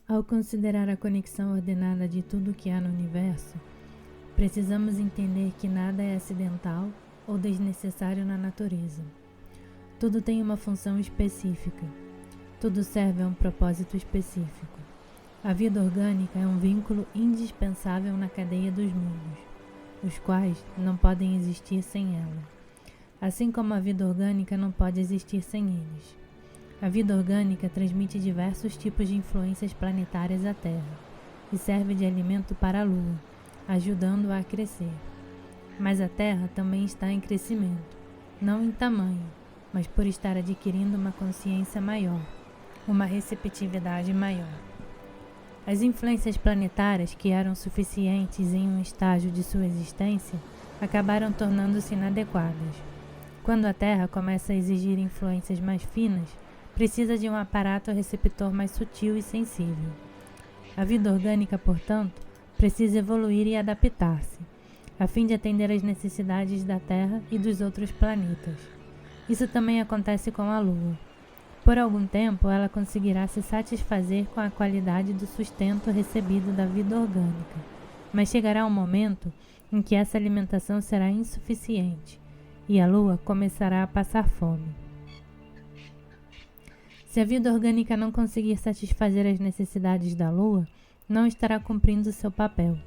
Ao considerar a conexão ordenada de tudo que há no universo, precisamos entender que nada é acidental ou desnecessário na natureza. Tudo tem uma função específica. Tudo serve a um propósito específico. A vida orgânica é um vínculo indispensável na cadeia dos mundos, os quais não podem existir sem ela, assim como a vida orgânica não pode existir sem eles. A vida orgânica transmite diversos tipos de influências planetárias à Terra e serve de alimento para a Lua, ajudando-a a crescer. Mas a Terra também está em crescimento, não em tamanho, mas por estar adquirindo uma consciência maior, uma receptividade maior. As influências planetárias, que eram suficientes em um estágio de sua existência, acabaram tornando-se inadequadas. Quando a Terra começa a exigir influências mais finas, precisa de um aparato receptor mais sutil e sensível. A vida orgânica, portanto, precisa evoluir e adaptar-se, a fim de atender às necessidades da Terra e dos outros planetas. Isso também acontece com a Lua. Por algum tempo, ela conseguirá se satisfazer com a qualidade do sustento recebido da vida orgânica, mas chegará um momento em que essa alimentação será insuficiente e a Lua começará a passar fome. Se a vida orgânica não conseguir satisfazer as necessidades da Lua, não estará cumprindo seu papel.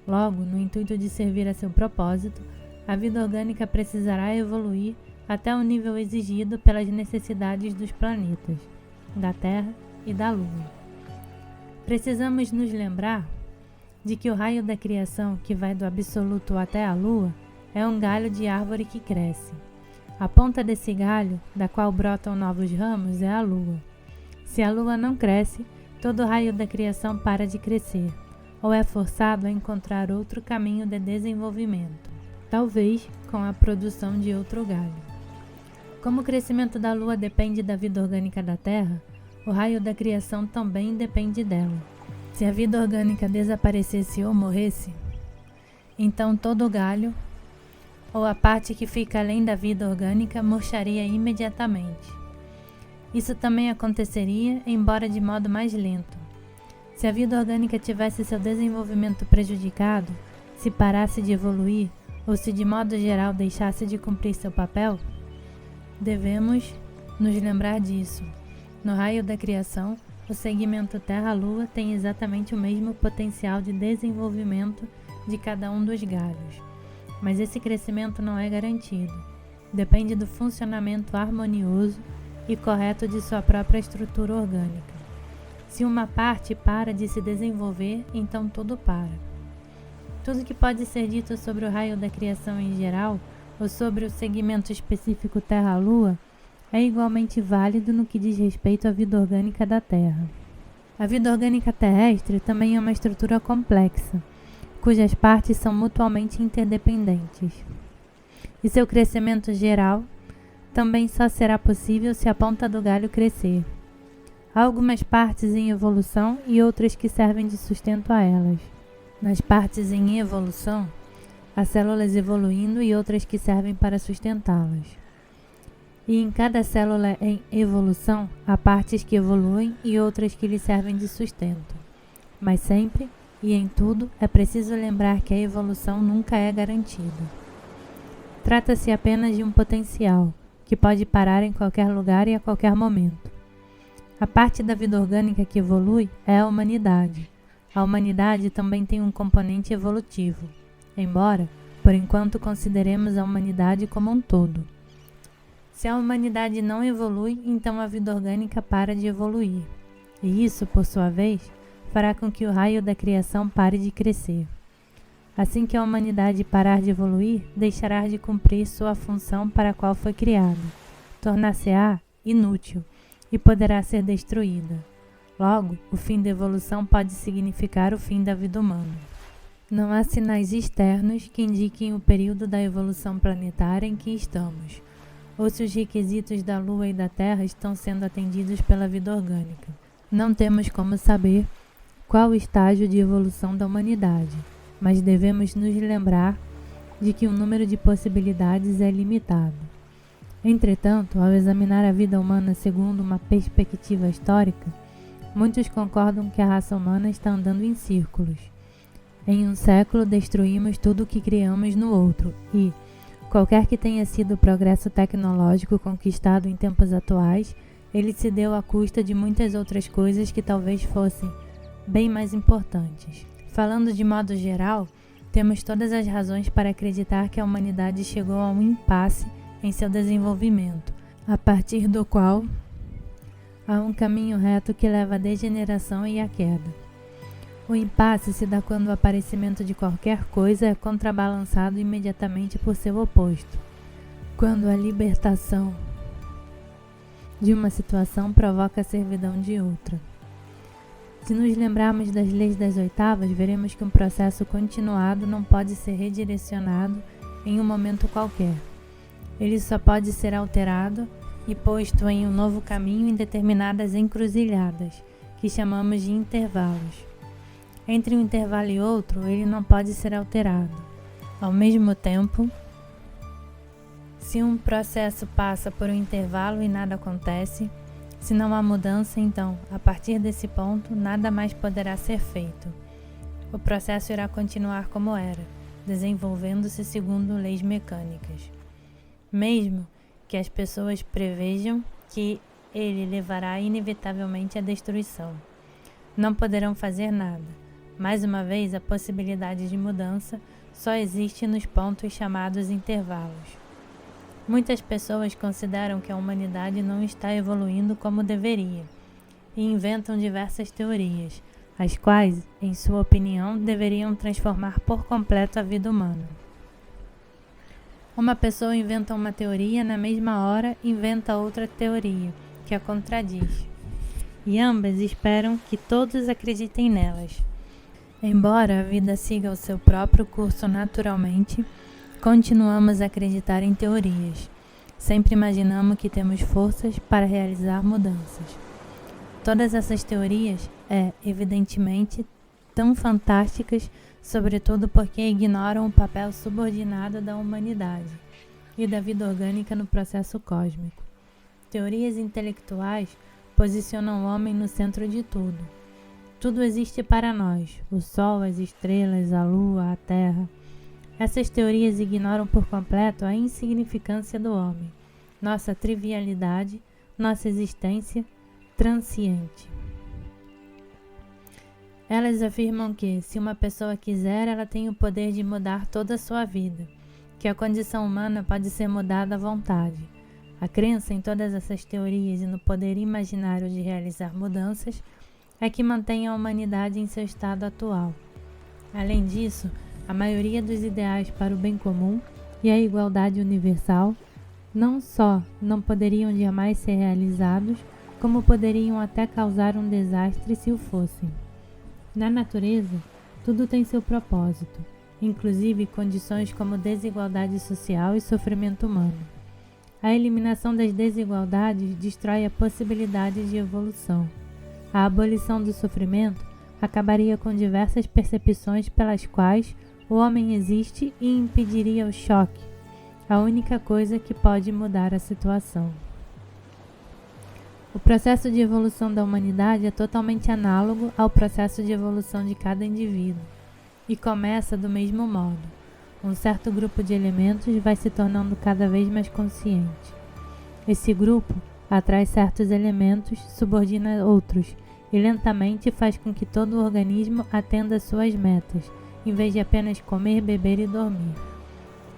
Logo, no intuito de servir a seu propósito, a vida orgânica precisará evoluir até o nível exigido pelas necessidades dos planetas, da Terra e da Lua. Precisamos nos lembrar de que o raio da criação, que vai do absoluto até a Lua, é um galho de árvore que cresce. A ponta desse galho, da qual brotam novos ramos, é a Lua. Se a Lua não cresce, todo o raio da criação para de crescer, ou é forçado a encontrar outro caminho de desenvolvimento, talvez com a produção de outro galho. Como o crescimento da Lua depende da vida orgânica da Terra, o raio da criação também depende dela. Se a vida orgânica desaparecesse ou morresse, então todo o galho, ou a parte que fica além da vida orgânica, murcharia imediatamente. Isso também aconteceria, embora de modo mais lento. Se a vida orgânica tivesse seu desenvolvimento prejudicado, se parasse de evoluir, ou se de modo geral deixasse de cumprir seu papel, devemos nos lembrar disso. No raio da criação, o segmento Terra-Lua tem exatamente o mesmo potencial de desenvolvimento de cada um dos galhos. Mas esse crescimento não é garantido. Depende do funcionamento harmonioso e correto de sua própria estrutura orgânica. Se uma parte para de se desenvolver, então tudo para. Tudo que pode ser dito sobre o raio da criação em geral, ou sobre o segmento específico Terra-Lua, é igualmente válido no que diz respeito à vida orgânica da Terra. A vida orgânica terrestre também é uma estrutura complexa, cujas partes são mutuamente interdependentes. E seu crescimento geral também só será possível se a ponta do galho crescer. Há algumas partes em evolução e outras que servem de sustento a elas. Nas partes em evolução, há células evoluindo e outras que servem para sustentá-las. E em cada célula em evolução, há partes que evoluem e outras que lhe servem de sustento. Mas sempre e em tudo, é preciso lembrar que a evolução nunca é garantida. Trata-se apenas de um potencial, que pode parar em qualquer lugar e a qualquer momento. A parte da vida orgânica que evolui é a humanidade. A humanidade também tem um componente evolutivo, embora, por enquanto, consideremos a humanidade como um todo. Se a humanidade não evolui, então a vida orgânica para de evoluir. E isso, por sua vez, fará com que o raio da criação pare de crescer. Assim que a humanidade parar de evoluir, deixará de cumprir sua função para a qual foi criada, tornar-se-á inútil e poderá ser destruída. Logo, o fim da evolução pode significar o fim da vida humana. Não há sinais externos que indiquem o período da evolução planetária em que estamos, ou se os requisitos da Lua e da Terra estão sendo atendidos pela vida orgânica. Não temos como saber qual o estágio de evolução da humanidade, mas devemos nos lembrar de que o número de possibilidades é limitado. Entretanto, ao examinar a vida humana segundo uma perspectiva histórica, Muitos concordam que a raça humana está andando em círculos. Em um século destruímos tudo o que criamos no outro e, qualquer que tenha sido o progresso tecnológico conquistado em tempos atuais, ele se deu à custa de muitas outras coisas que talvez fossem bem mais importantes. Falando de modo geral, temos todas as razões para acreditar que a humanidade chegou a um impasse em seu desenvolvimento, a partir do qual há um caminho reto que leva à degeneração e à queda. O impasse se dá quando o aparecimento de qualquer coisa é contrabalançado imediatamente por seu oposto, quando a libertação de uma situação provoca a servidão de outra. Se nos lembrarmos das leis das oitavas, veremos que um processo continuado não pode ser redirecionado em um momento qualquer. Ele só pode ser alterado e posto em um novo caminho em determinadas encruzilhadas, que chamamos de intervalos. Entre um intervalo e outro, ele não pode ser alterado. Ao mesmo tempo, se um processo passa por um intervalo e nada acontece, se não há mudança, então, a partir desse ponto, nada mais poderá ser feito. O processo irá continuar como era, desenvolvendo-se segundo leis mecânicas. Mesmo que as pessoas prevejam que ele levará inevitavelmente à destruição, não poderão fazer nada. Mais uma vez, a possibilidade de mudança só existe nos pontos chamados intervalos. Muitas pessoas consideram que a humanidade não está evoluindo como deveria e inventam diversas teorias, as quais, em sua opinião, deveriam transformar por completo a vida humana. Uma pessoa inventa uma teoria, na mesma hora inventa outra teoria, que a contradiz, e ambas esperam que todos acreditem nelas. Embora a vida siga o seu próprio curso naturalmente, continuamos a acreditar em teorias. Sempre imaginamos que temos forças para realizar mudanças. Todas essas teorias evidentemente, tão fantásticas, sobretudo porque ignoram o papel subordinado da humanidade e da vida orgânica no processo cósmico. Teorias intelectuais posicionam o homem no centro de tudo. Tudo existe para nós, o Sol, as estrelas, a Lua, a Terra. Essas teorias ignoram por completo a insignificância do homem, nossa trivialidade, nossa existência transiente. Elas afirmam que, se uma pessoa quiser, ela tem o poder de mudar toda a sua vida, que a condição humana pode ser mudada à vontade. A crença em todas essas teorias e no poder imaginário de realizar mudanças é que mantém a humanidade em seu estado atual. Além disso, a maioria dos ideais para o bem comum e a igualdade universal não só não poderiam jamais ser realizados, como poderiam até causar um desastre se o fossem. Na natureza, tudo tem seu propósito, inclusive condições como desigualdade social e sofrimento humano. A eliminação das desigualdades destrói a possibilidade de evolução. A abolição do sofrimento acabaria com diversas percepções pelas quais o homem existe e impediria o choque, a única coisa que pode mudar a situação. O processo de evolução da humanidade é totalmente análogo ao processo de evolução de cada indivíduo e começa do mesmo modo. Um certo grupo de elementos vai se tornando cada vez mais consciente. Esse grupo atrai certos elementos, subordina outros e lentamente faz com que todo o organismo atenda às suas metas, em vez de apenas comer, beber e dormir.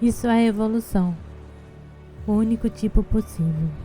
Isso é evolução, o único tipo possível.